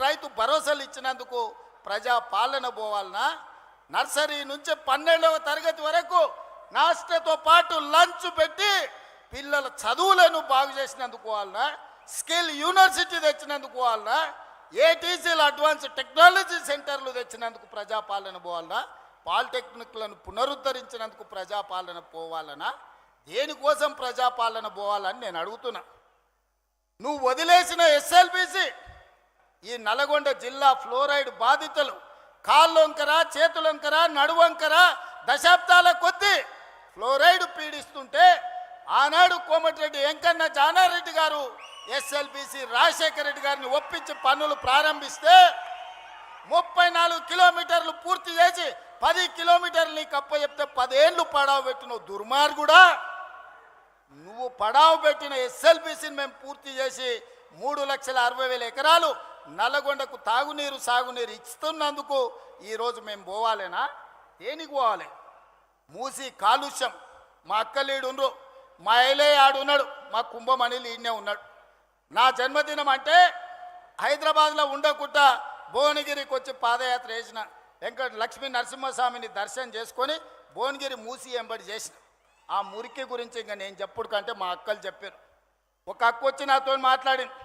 రైతు భరోసాలు ఇచ్చినందుకు ప్రజా పాలన పోవాలనా? నర్సరీ నుంచి 12వ తరగతి వరకు నాస్టతో పాటు లంచ్ పెట్టి పిల్లల చదువులను బాగు చేసినందుకు పోవాలనా? స్కిల్ యూనివర్సిటీ తెచ్చినందుకు పోవాలనా? ఏటీసీలు అడ్వాన్స్ టెక్నాలజీ సెంటర్లు తెచ్చినందుకు ప్రజాపాలన పోవాలనా? పాలిటెక్నిక్లను పునరుద్ధరించినందుకు ప్రజాపాలన పోవాలనా? దేనికోసం ప్రజాపాలన పోవాలని నేను అడుగుతున్నా. నువ్వు వదిలేసిన ఎస్ఎల్బిసి ఈ నల్గొండ జిల్లా ఫ్లోరైడ్ బాధితులు కాళ్ళొంకర, చేతులొంకర, నడువంకర దశాబ్దాల కొద్దీ ఫ్లోరైడ్ పీడిస్తుంటే ఆనాడు కోమటిరెడ్డి వెంకన్న జానారెడ్డి గారు ఎస్ఎల్బిసి రాజశేఖర రెడ్డి గారిని ఒప్పించి పనులు ప్రారంభిస్తే 34 కిలోమీటర్లు పూర్తి చేసి 10 కిలోమీటర్లు నీకు అప్పచెప్తే 10 ఏళ్ళు పడావు పెట్టిన దుర్మార్గుడా. నువ్వు పడావు పెట్టిన ఎస్ఎల్బిసిని మేము పూర్తి చేసి 3,60,000 ఎకరాలు నల్లగొండకు తాగునీరు సాగునీరు ఇస్తున్నందుకు ఈరోజు మేము పోవాలేనా? దేనికి పోవాలి? మూసి కాలుష్యం. మా అక్కలీడు ఉండ్రు, మా ఐలే ఆడున్నాడు, మా కుంభమణిలు ఈయనే ఉన్నాడు. నా జన్మదినం అంటే హైదరాబాద్లో ఉండకుండా భువనగిరికి వచ్చి పాదయాత్ర చేసిన లక్ష్మీ నరసింహస్వామిని దర్శనం చేసుకొని భువనగిరి మూసి ఎంబడి చేసిన. ఆ మురికి గురించి ఇంకా నేను చెప్పుడు కంటే మా అక్కలు చెప్పారు. ఒక అక్క వచ్చి నాతో మాట్లాడింది,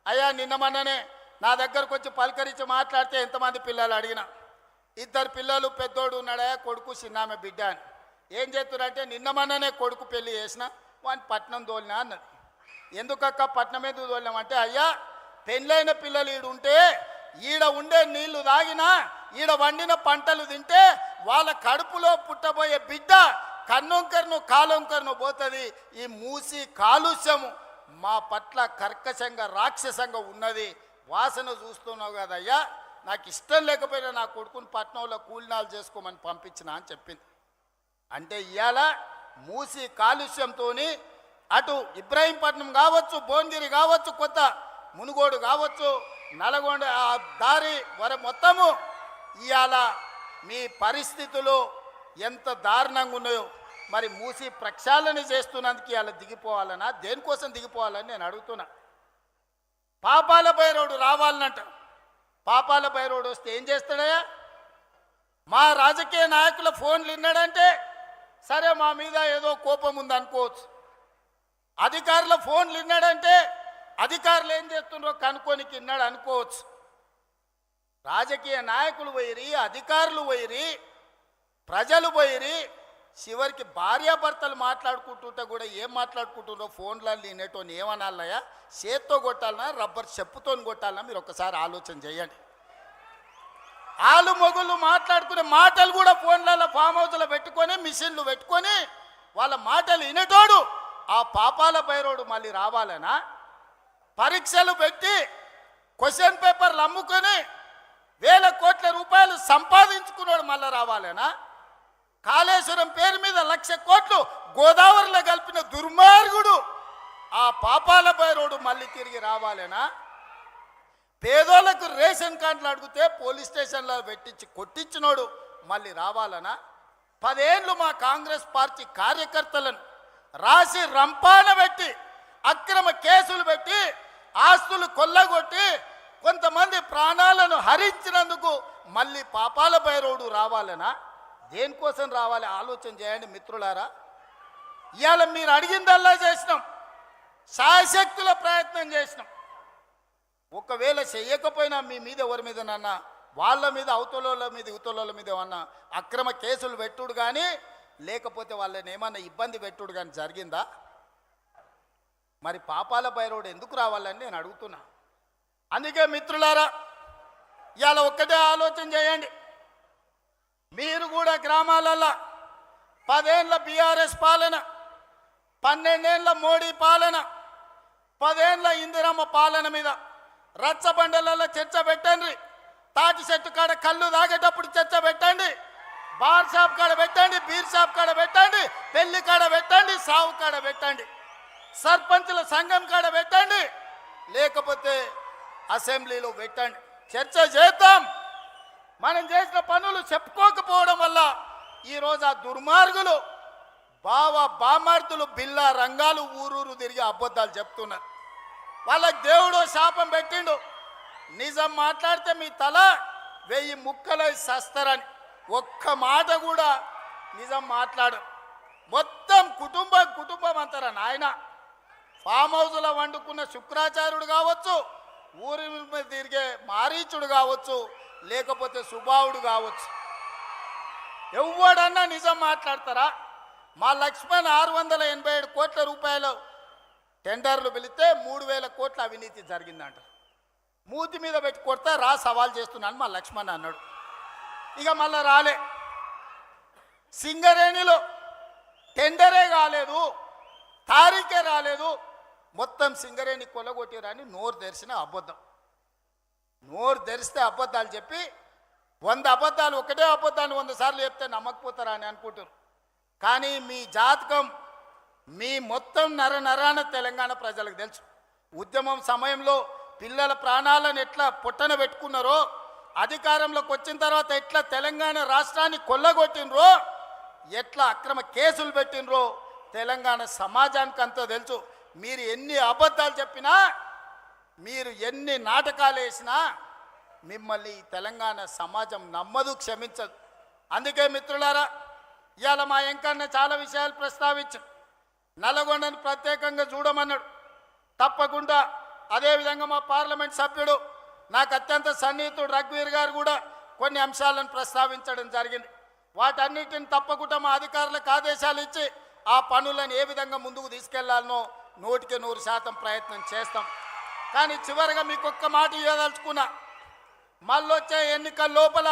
అయ్యా నిన్న మొన్ననే నా దగ్గరకు వచ్చి పలకరించి మాట్లాడితే ఎంతమంది పిల్లలు అడిగినా 2 పిల్లలు, పెద్దోడు ఉన్నాడయా, కొడుకు చిన్నామె బిడ్డ అని. ఏం చేస్తున్నారంటే నిన్న మొన్ననే కొడుకు పెళ్లి చేసిన వాడిని పట్నం తోలినా అన్నది. ఎందుకక్క పట్నం ఎందుకు తోలినామంటే, అయ్యా పెళ్ళైన పిల్లలు ఈడుంటే ఈడ ఉండే నీళ్లు తాగినా ఈడ వండిన పంటలు తింటే వాళ్ళ కడుపులో పుట్టబోయే బిడ్డ కన్నొంకర్ను కాలొంకర్ను పోతుంది. ఈ మూసి కాలుష్యము మా పట్ల కర్కశంగా రాక్షసంగా ఉన్నది. వాసన చూస్తున్నావు కదయ్యా, నాకు ఇష్టం లేకపోయినా నా కొడుకుని పట్నంలో కూలినాలు చేసుకోమని పంపించిన అని చెప్పింది. అంటే ఇవాళ మూసి కాలుష్యంతో అటు ఇబ్రాహీంపట్నం కావచ్చు, భువనగిరి కావచ్చు, కొత్త మునుగోడు కావచ్చు, నల్గొండ ఆ దారి మొత్తము ఇవాళ మీ పరిస్థితులు ఎంత దారుణంగా ఉన్నాయో. మరి మూసి ప్రక్షాళన చేస్తున్నందుకు ఇవాళ దిగిపోవాలనా? దేనికోసం దిగిపోవాలని నేను అడుగుతున్నా. పాపాల భైరవుడు రావాలనంట. పాపాల భైరవుడు వస్తే ఏం చేస్తాడయా? మా రాజకీయ నాయకుల ఫోన్లు విన్నాడంటే సరే మా మీద ఏదో కోపం ఉంది అనుకోవచ్చు. అధికారుల ఫోన్లు విన్నాడంటే అధికారులు ఏం చేస్తున్నారో కనుక్కోనికి విన్నాడు అనుకోవచ్చు. రాజకీయ నాయకులు పోయిరి, అధికారులు పోయిరి, ప్రజలు పోయిరి, చివరికి భార్యాభర్తలు మాట్లాడుకుంటుంటే కూడా ఏం మాట్లాడుకుంటున్నారో ఫోన్లలో వినేటోని ఏమనాలయ్యా? చేత్తో కొట్టాలన్నా రబ్బర్ చెప్పుతో కొట్టాలన్నా మీరు ఒక్కసారి ఆలోచన చేయండి. ఆలు మొగుళ్ళు మాట్లాడుకునే మాటలు కూడా ఫోన్లలో ఫామ్ హౌస్లో పెట్టుకొని మిషన్లు పెట్టుకొని వాళ్ళ మాటలు వినేటోడు ఆ పాపాల భైరవుడు మళ్ళీ రావాలనా? పరీక్షలు పెట్టి క్వశ్చన్ పేపర్లు అమ్ముకొని వేల కోట్ల రూపాయలు సంపాదించుకున్నాడు మళ్ళీ రావాలనా? కాళేశ్వరం పేరు మీద 1,00,000 కోట్లు గోదావరిలో కలిపిన దుర్మార్గుడు ఆ పాపాల భైరవుడు మళ్ళీ తిరిగి రావాలనా? పేదోళ్లకు రేషన్ కార్డులు అడిగితే పోలీస్ స్టేషన్లో పెట్టించి కొట్టించినోడు మళ్ళీ రావాలనా? 10 ఏళ్ళు మా కాంగ్రెస్ పార్టీ కార్యకర్తలను రాసి రంపాన పెట్టి అక్రమ కేసులు పెట్టి ఆస్తులు కొల్లగొట్టి కొంతమంది ప్రాణాలను హరించినందుకు మళ్ళీ పాపాల భైరవుడు రావాలనా? దేనికోసం రావాలి? ఆలోచన చేయండి మిత్రులారా. ఇవాళ మీరు అడిగిందల్లా చేసినాం, శాయశక్తుల ప్రయత్నం చేసినాం. ఒకవేళ చెయ్యకపోయినా మీ మీద ఎవరి మీద నన్నా వాళ్ళ మీద అవతల మీద యువతల మీద ఏమన్నా అక్రమ కేసులు పెట్టుడు కానీ లేకపోతే వాళ్ళని ఏమన్నా ఇబ్బంది పెట్టుడు కానీ జరిగిందా? మరి పాపాల భైరవుడు ఎందుకు రావాలని నేను అడుగుతున్నా. అందుకే మిత్రులారా ఇవాళ ఒక్కటే ఆలోచన చేయండి. మీరు కూడా గ్రామాలలో 10 ఏళ్ళ బీఆర్ఎస్ పాలన, 12 ఏళ్ళ మోడీ పాలన, 10 ఏళ్ళ ఇందిరమ్మ పాలన మీద రచ్చబండలలో చర్చ పెట్టండి. తాటి చెట్టు కాడ కళ్ళు తాగేటప్పుడు చర్చ పెట్టండి, బార్ షాప్ కాడ పెట్టండి, బీర్ షాప్ కాడ పెట్టండి, పెళ్లి కాడ పెట్టండి, సావు కాడ పెట్టండి, సర్పంచుల సంఘం కాడ పెట్టండి, లేకపోతే అసెంబ్లీలో పెట్టండి. చర్చ చేద్దాం. మనం చేసిన పనులు చెప్పుకోకపోవడం వల్ల ఈరోజు ఆ దుర్మార్గులు బామార్దులు బిల్లా రంగాలు ఊరూరు తిరిగి అబద్ధాలు చెప్తున్నారు. వాళ్ళకి దేవుడు శాపం పెట్టిండు. నిజం మాట్లాడితే మీ తల 1000 ముక్కలై సస్తారని ఒక్క మాట కూడా నిజం మాట్లాడు. మొత్తం కుటుంబం అంటారా నాయన. ఫామ్ హౌస్లో వండుకున్న శుక్రాచార్యుడు కావచ్చు, ఊరి మీద తిరిగే మారీచుడు కావచ్చు, లేకపోతే సుబావుడు కావచ్చు, ఎవడన్నా నిజం మాట్లాడతారా? మా లక్ష్మణ్ 687 కోట్ల రూపాయలు టెండర్లు పిలిస్తే 3000 కోట్ల అవినీతి జరిగిందంట. మూతి మీద పెట్టి కొడతా రా సవాల్ చేస్తున్నాను మా లక్ష్మణ్ అన్నాడు. ఇక మళ్ళా రాలే. సింగరేణిలో టెండరే కాలేదు, తారీఖే రాలేదు, మొత్తం సింగరేణి కొల్లగొట్టిరని నోరు తెరిచిన అబద్ధం. నోరు తెరిస్తే అబద్ధాలు చెప్పి 100 అబద్ధాలు, ఒకటే అబద్ధాన్ని 100 సార్లు చెప్తే నమ్మకపోతారా అని అనుకుంటారు. కానీ మీ జాతకం మీ మొత్తం నరాన తెలంగాణ ప్రజలకు తెలుసు. ఉద్యమం సమయంలో పిల్లల ప్రాణాలను ఎట్లా పొట్టన పెట్టుకున్నారో, అధికారంలోకి వచ్చిన తర్వాత ఎట్లా తెలంగాణ రాష్ట్రాన్ని కొల్లగొట్టినరో, ఎట్లా అక్రమ కేసులు పెట్టినరో తెలంగాణ సమాజానికి అంతా తెలుసు. మీరు ఎన్ని అబద్ధాలు చెప్పినా, మీరు ఎన్ని నాటకాలు వేసినా మిమ్మల్ని ఈ తెలంగాణ సమాజం నమ్మదు, క్షమించదు. అందుకే మిత్రులారా, ఇవాళ మా ఎంకన్న చాలా విషయాలు ప్రస్తావించాడు. నల్లగొండను ప్రత్యేకంగా చూడమన్నాడు. తప్పకుండా అదేవిధంగా మా పార్లమెంట్ సభ్యుడు నాకు అత్యంత సన్నిహితుడు రఘువీర్ గారు కూడా కొన్ని అంశాలను ప్రస్తావించడం జరిగింది. వాటన్నిటిని తప్పకుండా మా అధికారులకు ఆదేశాలు ఇచ్చి ఆ పనులను ఏ విధంగా ముందుకు తీసుకెళ్లాలనో 100% ప్రయత్నం చేస్తాం. కానీ చివరిగా మీకు ఒక్క మాట ఇవ్వదలుచుకున్నా, మళ్ళొచ్చే ఎన్నికల లోపల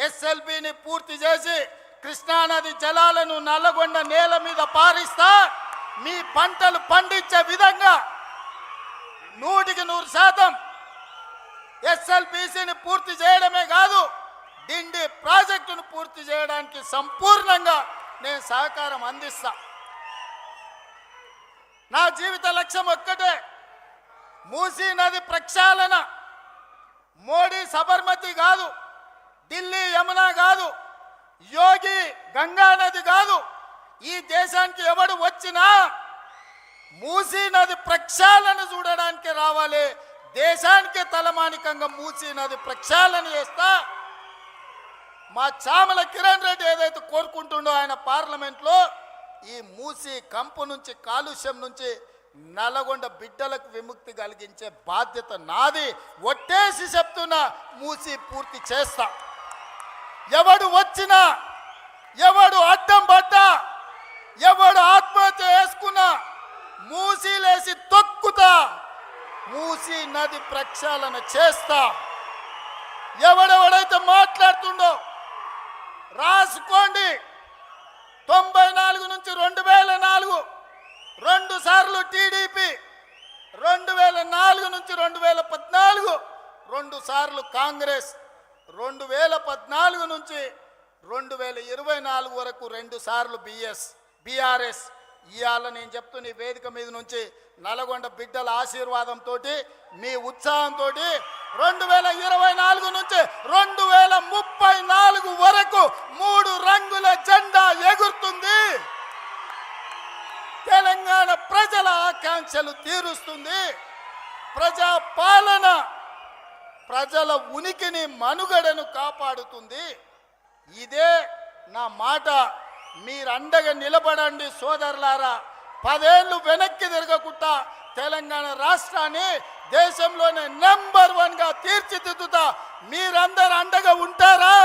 ఎస్ఎల్బిని పూర్తి చేసి కృష్ణానది జలాలను నల్లగొండ నేల మీద పారిస్తా, మీ పంటలు పండించే విధంగా 100% ఎస్ఎల్బిసిని పూర్తి చేయడమే కాదు, డిండి ప్రాజెక్టును పూర్తి చేయడానికి సంపూర్ణంగా నేను సహకారం అందిస్తా. నా జీవిత లక్ష్యం ఒక్కటే, మూసీ నది ప్రక్షాళన. మోడీ సబర్మతి కాదు, ఢిల్లీ యమున కాదు, యోగి గంగా నది కాదు. ఈ దేశానికి ఎవడు వచ్చినా మూసీ నది ప్రక్షాళన చూడడానికి రావాలి. దేశానికి తలమానికంగా మూసీ నది ప్రక్షాళన చేస్తా. మా చామల కిరణ్ రెడ్డి ఏదైతే కోరుకుంటుండో ఆయన పార్లమెంట్లో, ఈ మూసీ కంపు నుంచి, కాలుష్యం నుంచి నల్లగొండ బిడ్డలకు విముక్తి కలిగించే బాధ్యత నాది. ఒట్టేసి చెప్తున్నా, మూసీ పూర్తి చేస్తా. ఎవడు వచ్చినా, ఎవడు అడ్డం పడ్డా, ఎవడు ఆత్మహత్య చేసుకున్నా మూసీలేసి తొక్కుతా, మూసీ నది ప్రక్షాళన చేస్తా. ఎవడెవడైతే మాట్లాడుతుండో రాసుకోండి. 94 నుంచి 2004 2 సార్లు టీడీపీ, 2004 నుంచి 2014 2 సార్లు కాంగ్రెస్, 2014 నుంచి 2024 వరకు 2 సార్లు బీఆర్ఎస్. ఇవాళ నేను చెప్తున్న ఈ వేదిక మీద నుంచి నల్గొండ బిడ్డల ఆశీర్వాదంతో, మీ ఉత్సాహంతో 2024 నుంచి 2034 వరకు 3 రంగుల జెండా ఎగురుతుంది. తెలంగాణ ప్రజల ఆకాంక్షలు తీరుస్తుంది. ప్రజా పాలన ప్రజల ఉనికిని, మనుగడను కాపాడుతుంది. ఇదే నా మాట. మీరు అండగా నిలబడండి సోదరులారా. 10 ఏళ్ళు వెనక్కి తిరగకుండా తెలంగాణ రాష్ట్రాన్ని దేశంలోనే నంబర్ 1గా తీర్చిదిద్దుతా. మీరందరూ అండగా ఉంటారా?